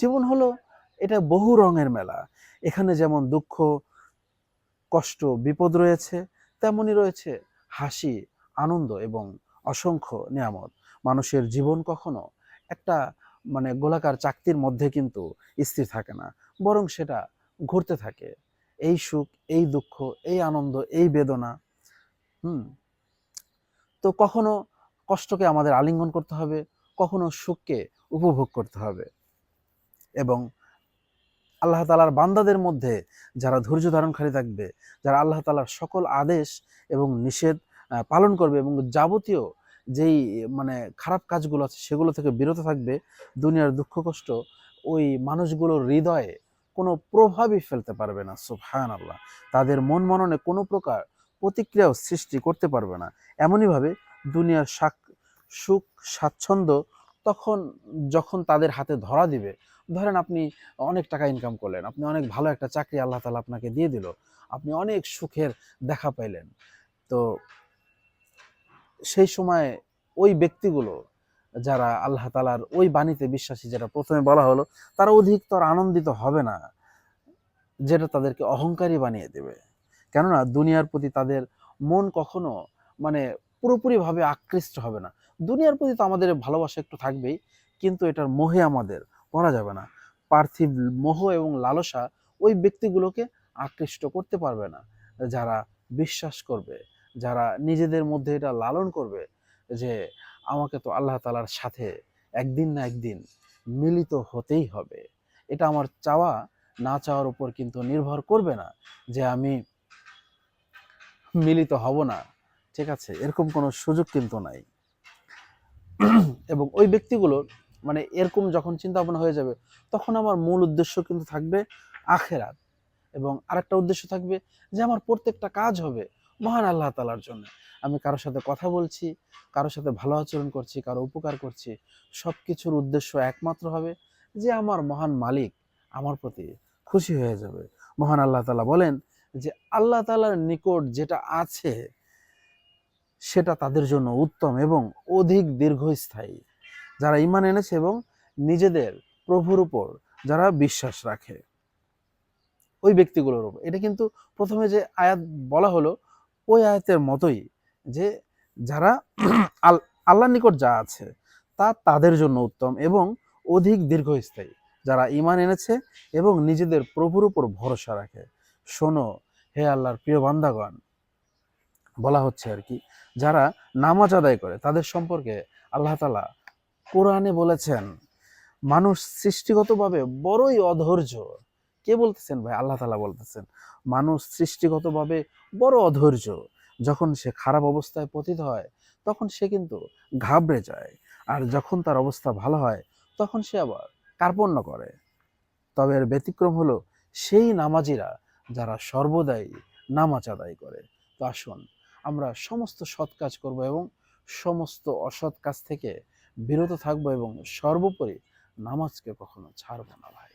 জীবন হলো এটা বহু রঙের মেলা। এখানে যেমন দুঃখ, কষ্ট, বিপদ রয়েছে, তেমনই রয়েছে হাসি, আনন্দ এবং অসংখ্য নিয়ামত। মানুষের জীবন কখনো একটা গোলাকার চাকতির মধ্যে কিন্তু স্থির থাকে না, বরং সেটা ঘুরতে থাকে। এই সুখ, এই দুঃখ, এই আনন্দ, এই বেদনা। হুম তো কখনো কষ্টকে আমাদের আলিঙ্গন করতে হবে, কখনো সুখকে উপভোগ করতে হবে। এবং আল্লাহ তাআলার বান্দাদের মধ্যে যারা ধৈর্য ধারণকারী থাকবে, যারা আল্লাহ তাআলার সকল আদেশ এবং নিষেধ পালন করবে এবং যাবতীয় যেই খারাপ কাজগুলো আছে সেগুলো থেকে বিরত থাকবে, দুনিয়ার দুঃখ কষ্ট ওই মানুষগুলোর হৃদয়ে কোনো প্রভাবই ফেলতে পারবে না। সুবহানাল্লাহ। তাদের মন মননে কোনো প্রকার প্রতিক্রিয়াও সৃষ্টি করতে পারবে না। এমনইভাবে দুনিয়ার সুখ স্বাচ্ছন্দ্য তখন যখন তাদের হাতে ধরা দিবে, ধরেন আপনি অনেক টাকা ইনকাম করলেন, আপনি অনেক ভালো একটা চাকরি আল্লাহ তাআলা আপনাকে দিয়ে দিল, আপনি অনেক সুখের দেখা পাইলেন। তো সেই সময় ওই ব্যক্তিগুলো যারা আল্লাহ তাআলার ওই বাণীতে বিশ্বাসী, যেটা প্রথমে বলা হলো, তারা অধিকতর আনন্দিত হবে না, যেটা তাদেরকে অহংকারী বানিয়ে দেবে। কেননা দুনিয়ার প্রতি তাদের মন কখনো মানে পুরোপুরিভাবে আকৃষ্ট হবে না। দুনিয়ার প্রতি তো আমাদের ভালোবাসা একটু থাকবেই, কিন্তু এটার মোহে আমাদের পড়া যাবে না। পার্থিব মোহ এবং লালসা ওই ব্যক্তিগুলোকে আকৃষ্ট করতে পারবে না। যারা বিশ্বাস করবে, যারা নিজেদের মধ্যে এটা লালন করবে যে আমাকে তো আল্লাহ তাআলার সাথে একদিন না একদিন মিলিত হতেই হবে। এটা আমার চাওয়া না চাওয়ার উপর কিন্তু নির্ভর করবে না যে আমি মিলিত হব না, ঠিক আছে, এরকম কোনো সুযোগ কিন্তু নাই। এবং ওই ব্যক্তিগুলোর এরকম যখন চিন্তা ভাবনা হয়ে যাবে, তখন আমার মূল উদ্দেশ্য কিন্তু থাকবে আখেরাত, এবং আরেকটা উদ্দেশ্য থাকবে যে আমার প্রত্যেকটা কাজ হবে মহান আল্লাহ তাআলার জন্য। আমি কারোর সাথে কথা বলছি, কারোর সাথে ভালো আচরণ করছি, কারো উপকার করছি, সব কিছুর উদ্দেশ্য একমাত্র হবে যে আমার মহান মালিক আমার প্রতি খুশি হয়ে যাবে। মহান আল্লাহ তাআলা বলেন যে আল্লাহ তাআলার নিকট যেটা আছে সেটা তাদের জন্য উত্তম এবং অধিক দীর্ঘস্থায়ী। যারা ঈমান এনেছে এবং নিজেদের প্রভুর উপর যারা বিশ্বাস রাখে, ওই ব্যক্তিগুলোর উপর। এটা কিন্তু প্রথমে যে আয়াত বলা হলো ওই আয়াতের মতোই, যে যারা আল্লাহর নিকট যা আছে তা তাদের জন্য উত্তম এবং অধিক দীর্ঘস্থায়ী, যারা ঈমান এনেছে এবং নিজেদের প্রভুর উপর ভরসা রাখে। শোনো হে আল্লাহর প্রিয় বান্দাগণ, বলা হচ্ছে আর কি, যারা নামাজ আদায় করে তাদের সম্পর্কে আল্লাহ তাআলা কোরআনে বলেছেন মানুষ সৃষ্টিগতভাবে বড়ই অধৈর্য। কে বলতেছেন ভাই? আল্লাহ তাআলা বলতেছেন মানুষ সৃষ্টিগতভাবে বড় অধৈর্য। যখন সে খারাপ অবস্থায় পতিত হয় তখন সে কিন্তু ঘাবড়ে যায়, আর যখন তার অবস্থা ভালো হয় তখন সে আবার কার্পণ্য করে। তবে এর ব্যতিক্রম হলো সেই নামাজিরা যারা সর্বদাই নামাজ আদায় করে। তো আসুন আমরা সমস্ত সৎ কাজ করব এবং সমস্ত অসৎ কাজ থেকে বিরত থাকবো, এবং সর্বোপরি নামাজকে কখনো ছাড়বো না ভাই।